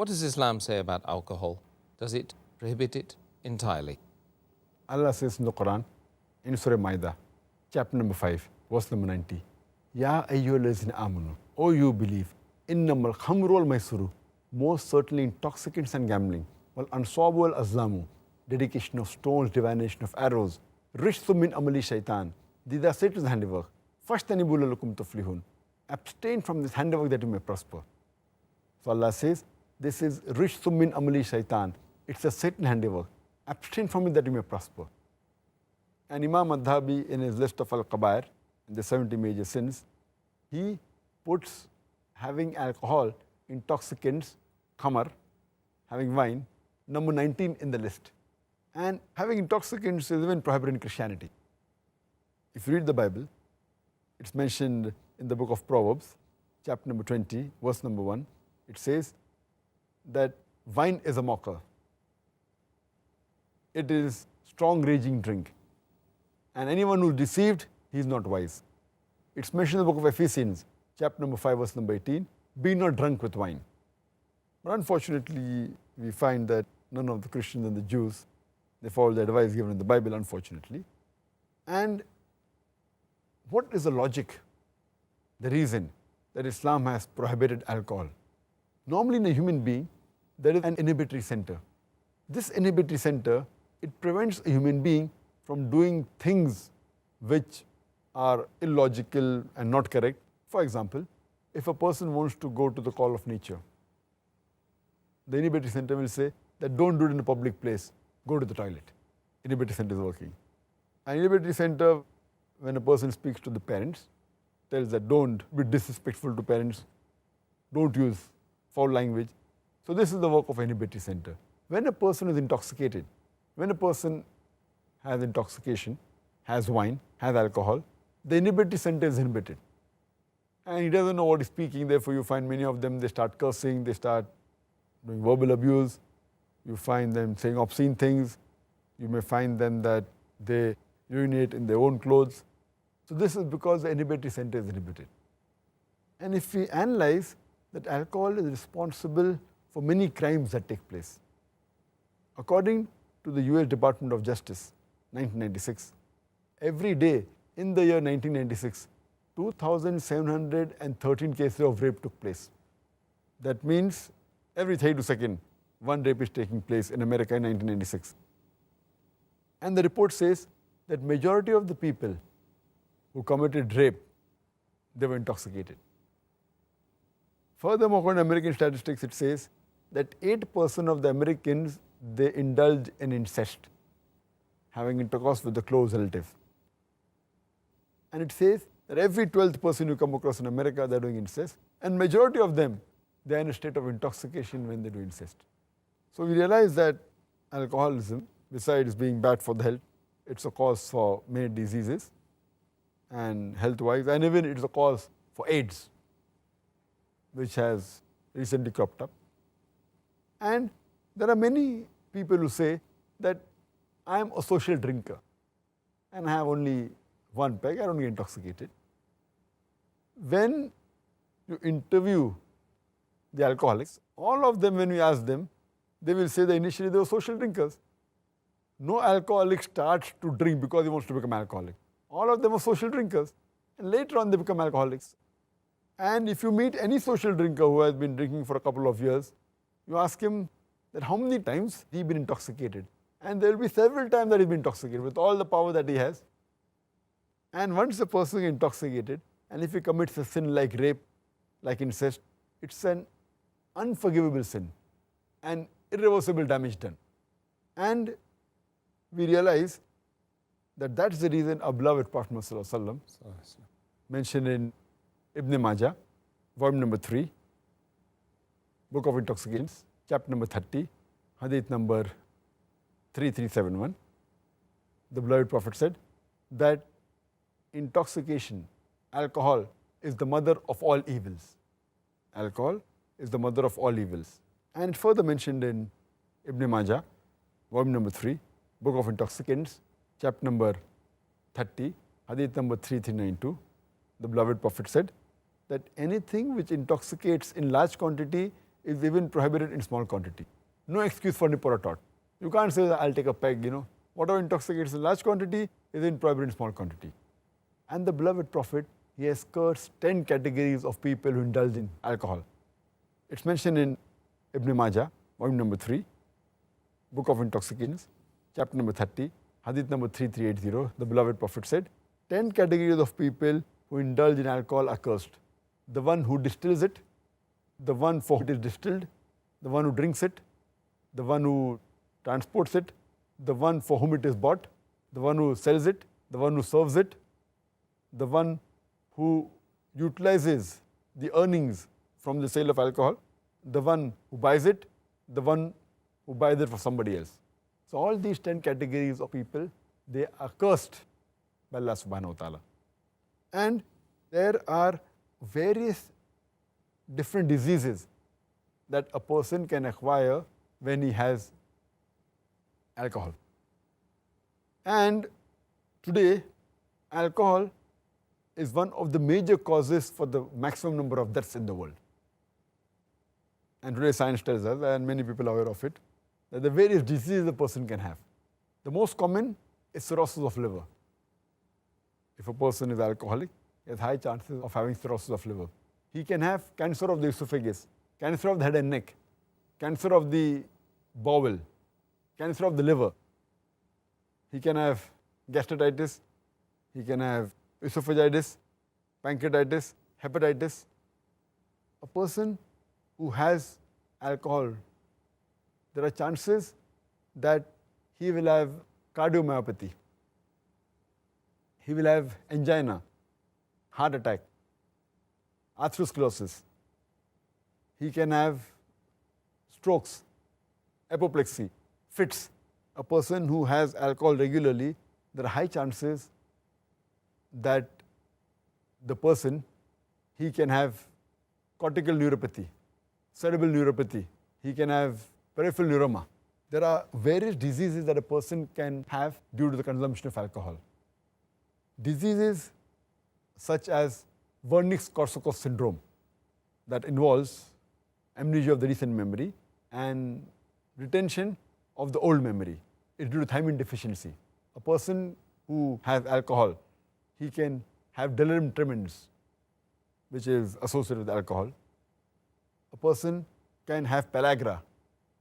What does Islam say about alcohol? Does it prohibit it entirely? Allah says in the Qur'an, in Surah Maida, chapter number 5, verse number 90, Ya ayyuhallazina amanu, O you believe, innamal khamru wal maisuru, most certainly intoxicants and gambling, wal ansabu wal azlamu, dedication of stones, divination of arrows, rishthum min amali shaitan, these are Satan's handiwork. Fashtanibu lalakum tuflihun. Abstain from this handiwork that you may prosper. So Allah says, this is rishthum min amali shaitan. It's a Satan handiwork. Abstain from it that you may prosper. And Imam Adhabi, in his list of Al-Qabair, the 70 major sins, he puts having alcohol, intoxicants, khamar, having wine, number 19 in the list. And having intoxicants is even prohibited in Christianity. If you read the Bible, it's mentioned in the book of Proverbs, chapter number 20, verse number 1. It says that wine is a mocker. It is strong raging drink. And anyone who is deceived, he is not wise. It's mentioned in the book of Ephesians, chapter number 5, verse number 18, be not drunk with wine. But unfortunately, we find that none of the Christians and the Jews, they follow the advice given in the Bible, unfortunately. And what is the logic, the reason that Islam has prohibited alcohol? Normally in a human being, there is an inhibitory center. This inhibitory center, it prevents a human being from doing things which are illogical and not correct. For example, if a person wants to go to the call of nature, the inhibitory center will say that don't do it in a public place, go to the toilet. Inhibitory center is working. An inhibitory center, when a person speaks to the parents, tells that don't be disrespectful to parents, don't use foul language. So this is the work of inhibitory center. When a person is intoxicated, when a person has intoxication, has wine, has alcohol, the inhibitory center is inhibited. And he doesn't know what he's speaking, therefore you find many of them, they start cursing, they start doing verbal abuse, you find them saying obscene things, you may find them that they urinate in their own clothes. So this is because the inhibitory center is inhibited. And if we analyze that alcohol is responsible for many crimes that take place. According to the US Department of Justice, 1996, every day in the year 1996, 2,713 cases of rape took place. That means every 32 seconds, one rape is taking place in America in 1996. And the report says that majority of the people who committed rape, they were intoxicated. Furthermore, according to American statistics, it says that 8% of the Americans, they indulge in incest, having intercourse with a close relative. And it says that every 12th person you come across in America, they're doing incest. And majority of them, they're in a state of intoxication when they do incest. So we realize that alcoholism, besides being bad for the health, it's a cause for many diseases and health-wise, and even it's a cause for AIDS, which has recently cropped up. And there are many people who say that I am a social drinker and I have only one peg, I don't get intoxicated. When you interview the alcoholics, all of them, when we ask them, they will say that initially they were social drinkers. No alcoholic starts to drink because he wants to become alcoholic. All of them are social drinkers, and later on they become alcoholics. And if you meet any social drinker who has been drinking for a couple of years, you ask him that how many times he's been intoxicated. And there will be several times that he's been intoxicated with all the power that he has. And once the person is intoxicated, and if he commits a sin like rape, like incest, it's an unforgivable sin and irreversible damage done. And we realize that that's the reason our beloved Prophet Muhammad mentioned in Ibn Majah, volume number 3, Book of Intoxicants, chapter number 30, hadith number 3371. The beloved Prophet said that intoxication, alcohol, is the mother of all evils. Alcohol is the mother of all evils. And it further mentioned in Ibn Majah, volume number 3, Book of Intoxicants, chapter number 30, hadith number 3392. The beloved Prophet said that anything which intoxicates in large quantity is even prohibited in small quantity. No excuse for nip or a tot. You can't say that I'll take a peg, Whatever intoxicates in large quantity is in prohibited in small quantity. And the beloved Prophet, he has cursed 10 categories of people who indulge in alcohol. It's mentioned in Ibn Majah, volume number 3, Book of Intoxicants, chapter number 30, hadith number 3380. The beloved Prophet said, 10 categories of people who indulge in alcohol are cursed. The one who distills it, the one for whom it is distilled, the one who drinks it, the one who transports it, the one for whom it is bought, the one who sells it, the one who serves it, the one who utilizes the earnings from the sale of alcohol, the one who buys it, the one who buys it for somebody else. So all these 10 categories of people, they are cursed by Allah subhanahu wa ta'ala. And there are various different diseases that a person can acquire when he has alcohol. And today, alcohol is one of the major causes for the maximum number of deaths in the world. And today science tells us, and many people are aware of it, that the various diseases a person can have. The most common is cirrhosis of liver. If a person is alcoholic, he has high chances of having cirrhosis of liver. He can have cancer of the esophagus, cancer of the head and neck, cancer of the bowel, cancer of the liver. He can have gastritis, he can have esophagitis, pancreatitis, hepatitis. A person who has alcohol, there are chances that he will have cardiomyopathy, he will have angina, heart attack, atherosclerosis. He can have strokes, apoplexy, fits. A person who has alcohol regularly, there are high chances that the person, he can have cortical neuropathy, cerebral neuropathy, he can have peripheral neuroma. There are various diseases that a person can have due to the consumption of alcohol. Diseases such as Wernicke-Korsakoff syndrome, that involves amnesia of the recent memory and retention of the old memory. It's due to thiamine deficiency. A person who has alcohol, he can have delirium tremens, which is associated with alcohol. A person can have pellagra,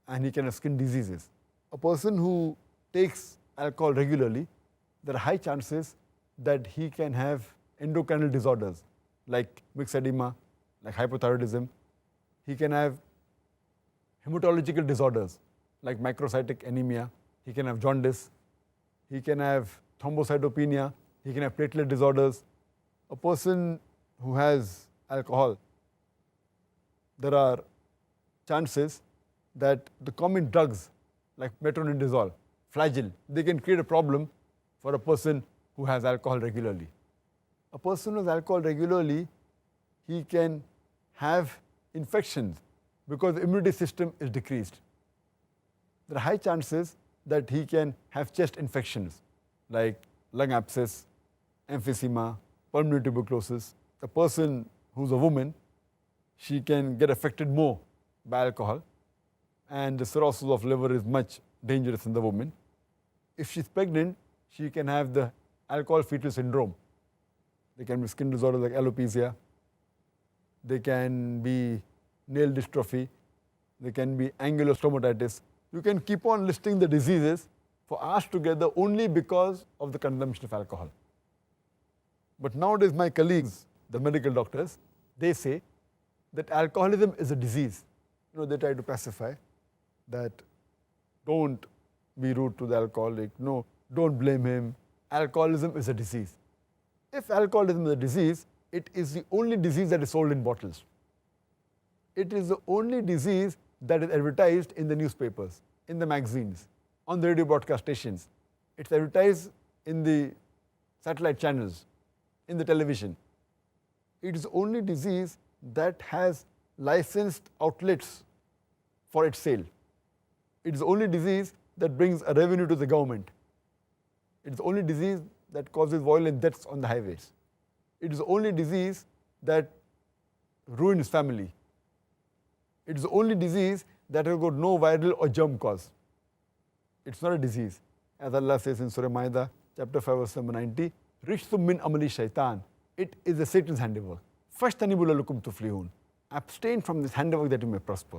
and he can have skin diseases. A person who takes alcohol regularly, there are high chances that he can have endocrine disorders like mixed edema, like hypothyroidism. He can have hematological disorders like microcytic anemia. He can have jaundice. He can have thrombocytopenia. He can have platelet disorders. A person who has alcohol, there are chances that the common drugs like metronidazole, flagyl, they can create a problem for a person who has alcohol regularly. A person who has alcohol regularly, he can have infections because the immunity system is decreased. There are high chances that he can have chest infections like lung abscess, emphysema, pulmonary tuberculosis. A person who's a woman, she can get affected more by alcohol, and the cirrhosis of liver is much dangerous in the woman. If she's pregnant, she can have the alcohol fetal syndrome. There can be skin disorders like alopecia. There can be nail dystrophy. There can be angular stomatitis. You can keep on listing the diseases for hours together only because of the consumption of alcohol. But nowadays my colleagues, the medical doctors, they say that alcoholism is a disease. They try to pacify that don't be rude to the alcoholic, no, don't blame him. Alcoholism is a disease. If alcoholism is a disease, it is the only disease that is sold in bottles. It is the only disease that is advertised in the newspapers, in the magazines, on the radio broadcast stations. It's advertised in the satellite channels, in the television. It is the only disease that has licensed outlets for its sale. It is the only disease that brings a revenue to the government. It is the only disease that causes violent deaths on the highways. It is the only disease that ruins family. It's the only disease that has got no viral or germ cause. It's not a disease. As Allah says in Surah Ma'idah, chapter 5, verse number 90, Rishthum min amali shaitan. It is a Satan's handiwork. Fashtanibu lakum tuflihun. Abstain from this handiwork that you may prosper.